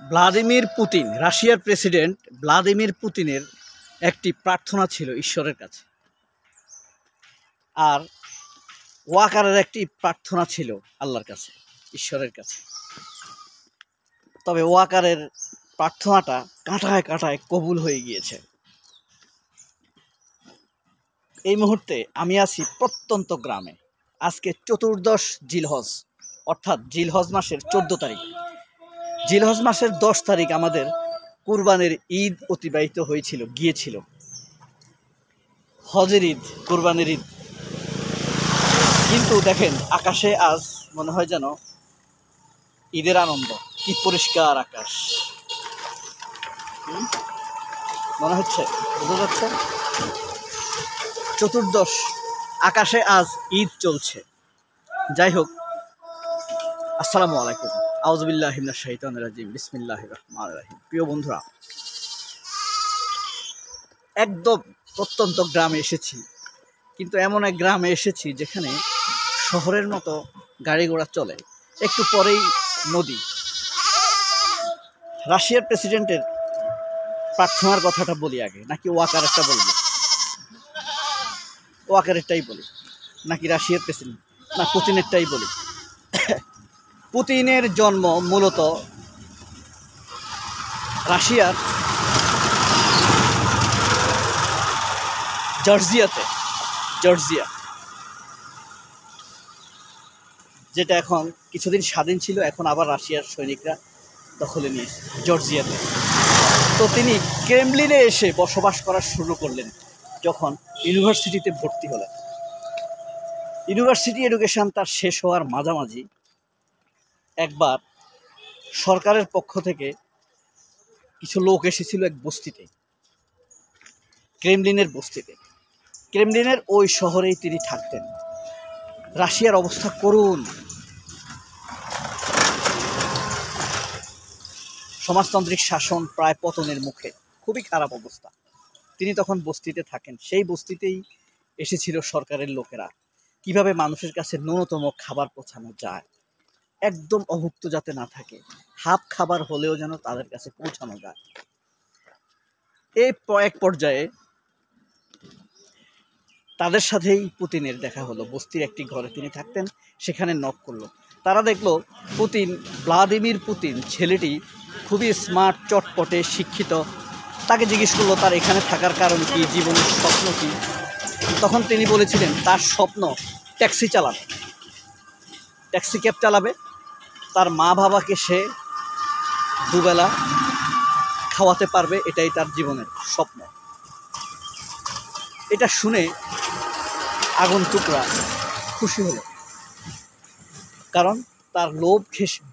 Vladimir Putin, রাশিয়ার president Vladimir পুতিনের একটি প্রার্থনা ছিল ঈশ্বরের কাছে, আর ওয়াকারের একটি প্রার্থনা ছিল আল্লাহর কাছে, ঈশ্বরের কাছে। তবে ওয়াকারের প্রার্থনাটা কাঁটায় কাঁটায় কবুল হয়ে গিয়েছে। এই মুহূর্তে আমি আছি প্রত্যন্ত গ্রামে। আজকে 14 জিলহজ, অর্থাৎ জিলহজ মাসের 14 তারিখ। জিলহজ মাসের 10 তারিখ আমাদের কুরবানির ঈদ অতিবাহিত গিয়েছিল। হজের ঈদ, কুরবানির ঈদ। কিন্তু দেখেন, আকাশে আজ মনে হয় যেন ঈদের আনন্দ। কি পরিষ্কার আকাশ, মনে হচ্ছে, বোঝা যাচ্ছে। 14, আকাশে আজ ঈদ চলছে। যাই হোক, আসসালামু আলাইকুম, আউযুবিল্লাহি মিনাশ শাইতানির রাজিম, বিসমিল্লাহির রহমানির রহিম। প্রিয় বন্ধুরা, একদম প্রত্যন্ত গ্রামে এসেছি, কিন্তু এমন এক গ্রামে এসেছি যেখানে শহরের মতো গাড়ি ঘোড়া চলে। একটু পরেই নদী। রাশিয়ার প্রেসিডেন্টের প্রার্থনার কথাটা বলি আগে, নাকি ওয়াকারেরটা বলবো? ওয়াকারেরটাই বলি, নাকি রাশিয়ার প্রেসিডেন্ট, না পুতিনেরটাই বলি? পুতিনের জন্ম মূলত রাশিয়ার জর্জিয়া, যেটা এখন কিছুদিন স্বাধীন ছিল, এখন আবার রাশিয়ার সৈনিকরা দখলে নিয়েছে জর্জিয়াতে। তো তিনি ক্রেমলিনে এসে বসবাস করা শুরু করলেন যখন ইউনিভার্সিটিতে ভর্তি হলেন। ইউনিভার্সিটি এডুকেশন তার শেষ হওয়ার মাঝামাঝি একবার সরকারের পক্ষ থেকে কিছু লোক এসেছিল এক বস্তিতে, ক্রেমলিনের বস্তিতে। ক্রেমলিনের ওই শহরেই তিনি থাকতেন। রাশিয়ার অবস্থা করুণ, সমাজতান্ত্রিক শাসন প্রায় পতনের মুখে, খুবই খারাপ অবস্থা। তিনি তখন বস্তিতে থাকেন। সেই বস্তিতেই এসেছিল সরকারের লোকেরা, কিভাবে মানুষের কাছে ন্যূনতম খাবার পৌঁছানো যায়, একদম অভুক্ত যাতে না থাকে, হাফ খাবার হলেও যেন তাদের কাছে পৌঁছানো যায়। এই এক পর্যায়ে তাদের সাথেই পুতিনের দেখা হলো। বস্তির একটি ঘরে তিনি থাকতেন, সেখানে নক করলো। তারা দেখলো ভ্লাদিমির পুতিন ছেলেটি খুবই স্মার্ট, চটপটে, শিক্ষিত। তাকে জিজ্ঞেস করলো তার এখানে থাকার কারণ কি, জীবনের স্বপ্ন কি। তখন তিনি বলেছিলেন তার স্বপ্ন ট্যাক্সি চালাবে, ট্যাক্সি ক্যাব চালাবে। তার মা বাবাকে সে দুবেলা খাওয়াতে পারবে, এটাই তার জীবনের স্বপ্ন। এটা শুনে আগন্তুকরা খুশি হলো, কারণ তার লোভ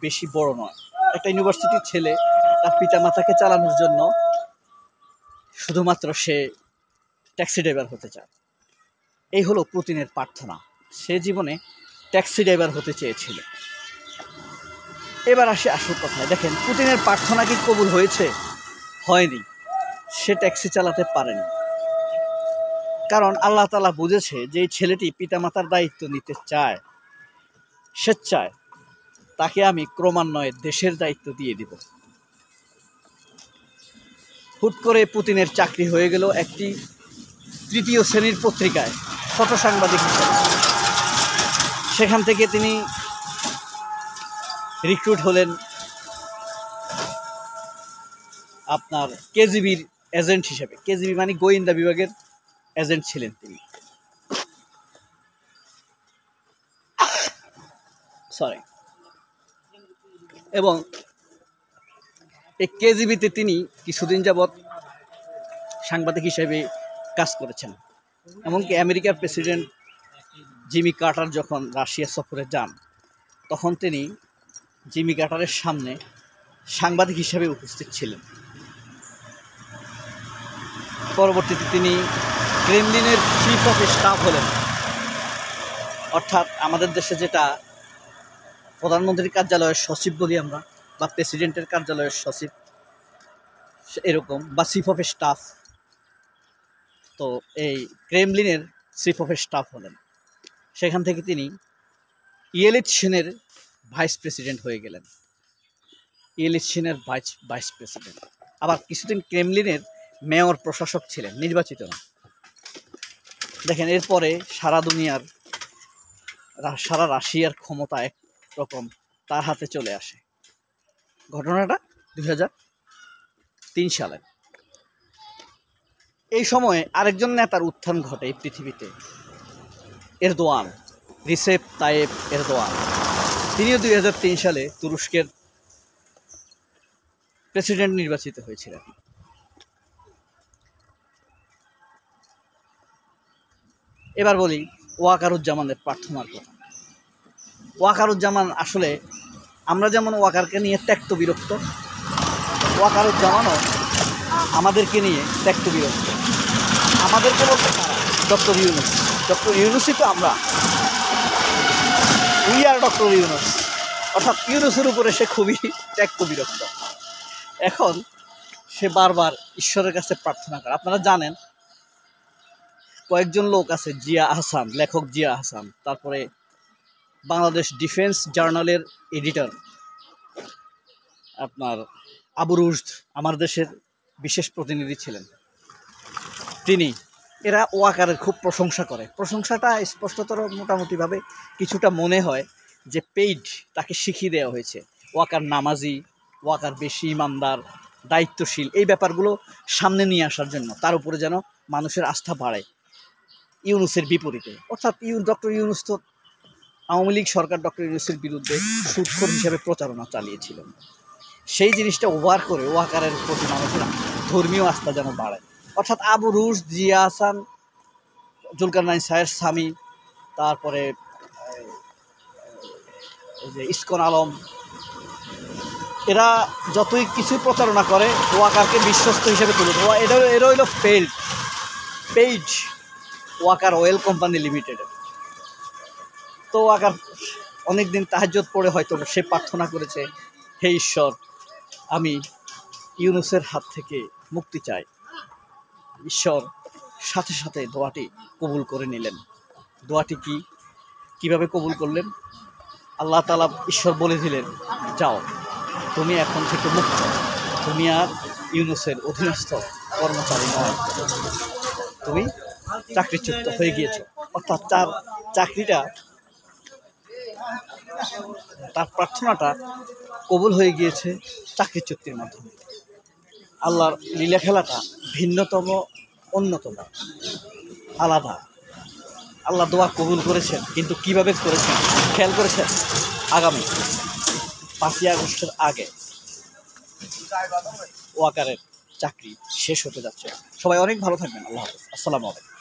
বেশি বড় নয়। একটা ইউনিভার্সিটির ছেলে তার পিতামাতাকে চালানোর জন্য শুধুমাত্র সে ট্যাক্সি ড্রাইভার হতে চায়। এই হলো পুতিনের প্রার্থনা। সে জীবনে ট্যাক্সি ড্রাইভার হতে চেয়েছিল। এবার আসি আসল কথায়। দেখেন, পুতিনের প্রার্থনা কি কবুল হয়েছে? হয়নি। সে ট্যাক্সি চালাতে পারেনি, কারণ আল্লাহ তাআলা বুঝেছে যে এই ছেলেটি পিতামাতার দায়িত্ব নিতে চায়, স্বেচ্ছায়, তাকে আমি ক্রমান্বয়ে দেশের দায়িত্ব দিয়ে দিব। হুট করে পুতিনের চাকরি হয়ে গেল একটি 3য় শ্রেণীর পত্রিকায় ফটো সাংবাদিক হিসেবে। সেখান থেকে তিনি রিক্রুট হলেন আপনার কেজিবির এজেন্ট হিসেবে। কেজিবি মানে গোয়েন্দা বিভাগের এজেন্ট ছিলেন তিনি। এবং এই কেজিবিতে তিনি কিছুদিন যাবৎ সাংবাদিক হিসেবে কাজ করেছেন। এমনকি আমেরিকার প্রেসিডেন্ট জিমি কার্টার যখন রাশিয়া সফরে যান, তখন তিনি জিমি কার্টারের সামনে সাংবাদিক হিসেবে উপস্থিত ছিলেন। পরবর্তীতে তিনি ক্রেমলিনের চিফ অফ স্টাফ হলেন, অর্থাৎ আমাদের দেশে যেটা প্রধানমন্ত্রীর কার্যালয়ের সচিব বলি আমরা, বা প্রেসিডেন্টের কার্যালয়ের সচিব, এরকম, বা চিফ অফ স্টাফ। তো এই ক্রেমলিনের চিফ অফ স্টাফ হলেন। সেখান থেকে তিনি ইয়েলিৎসিনের ভাইস প্রেসিডেন্ট হয়ে গেলেন। ইয়েলচিনের ভাইস প্রেসিডেন্ট, আবার কিছুদিন ক্রেমলিনের মেয়র প্রশাসক ছিলেন, নির্বাচিত না। দেখেন এরপরে সারা রাশিয়ার ক্ষমতা একরকম তার হাতে চলে আসে। ঘটনাটা 2003 সালে। এই সময়ে আরেকজন নেতার উত্থান ঘটে এই পৃথিবীতে, এরদোয়ান, রিসেপ তাইয়েপ এরদোয়ান। তিনিও 2003 সালে তুরস্কের প্রেসিডেন্ট নির্বাচিত হয়েছিলেন। এবার বলি ওয়াকারুজ্জামানের প্রার্থনার কথা। ওয়াকারুজ্জামান আসলে, আমরা যেমন ওয়াকারকে নিয়ে ত্যক্ত বিরক্ত, ওয়াকারুজ্জামানও আমাদেরকে নিয়ে ত্যক্ত বিরক্ত। আমাদেরকে বলতে তারা ডক্টর ইউনূসই তো আমরা, উই আর ডক্টর ইউনূস, অর্থাৎ ইউনূসের উপরে সে খুবই ত্যক্ত বিরক্ত। এখন সে বারবার ঈশ্বরের কাছে প্রার্থনা করে। আপনারা জানেন কয়েকজন লোক আছে, জিয়া আহসান, লেখক জিয়া আহসান, তারপরে বাংলাদেশ ডিফেন্স জার্নালের এডিটর আপনার আবু রুশদ, আমার দেশের বিশেষ প্রতিনিধি ছিলেন তিনি, এরা ওয়াকারের খুব প্রশংসা করে। প্রশংসাটা স্পষ্টতর মোটামুটিভাবে কিছুটা মনে হয় যে পেইড, তাকে শিখিয়ে দেওয়া হয়েছে। ওয়াকার নামাজি, ওয়াকার বেশি ইমানদার, দায়িত্বশীল, এই ব্যাপারগুলো সামনে নিয়ে আসার জন্য, তার উপরে যেন মানুষের আস্থা বাড়ে ইউনূসের বিপরীতে। অর্থাৎ ডক্টর ইউনূস তো আওয়ামী লীগ সরকার ডক্টর ইউনূসের বিরুদ্ধে সুদখোর হিসেবে প্রচারণা চালিয়েছিলেন। সেই জিনিসটা ওভার করে ওয়াকারের প্রতি মানুষের ধর্মীয় আস্থা যেন বাড়ে। অর্থাৎ আবু রুশদ, জিয়া আহসান, জুলকারনাইন সাহের স্বামী, তারপরে যে ইসকন আলম, এরা যতই কিছু প্রচারণা করে ওয়াকারকে বিশ্বস্ত হিসেবে তুলে দেওয়া, এরা হইল পেইড ওয়াকার অয়েল কোম্পানি লিমিটেডের। তো ওয়াকার অনেকদিন তাহাজ্জুদ পড়ে হয়তো সে প্রার্থনা করেছে, হে ঈশ্বর, আমি ইউনূসের হাত থেকে মুক্তি চাই। ঈশ্বর সাথে সাথে দোয়াটি কবুল করে নিলেন। দোয়াটি কিভাবে কবুল করলেন? আল্লাহ তাআলা, ঈশ্বর বলে দিলেন, যাও, তুমি এখন থেকে মুক্ত, তুমি আর ইউনূসের অধীনস্থ কর্মচারী নয়, তুমি চাকরিচ্যুত হয়ে গিয়েছ। অর্থাৎ তার চাকরিটা, তার প্রার্থনাটা কবুল হয়ে গিয়েছে চাকরিচ্যুতির মাধ্যমে। আল্লাহর লীলা খেলাটা ভিন্নতম, অন্যতম, আলাদা। আল্লাহ দোয়া কবুল করেছেন, কিন্তু কিভাবে করেছেন খেয়াল করেছেন? আগামী 5ই আগস্টের আগে ওয়াকারের চাকরি শেষ হতে যাচ্ছে। সবাই অনেক ভালো থাকবেন। আল্লাহ হাফেজ। আসসালামু আলাইকুম।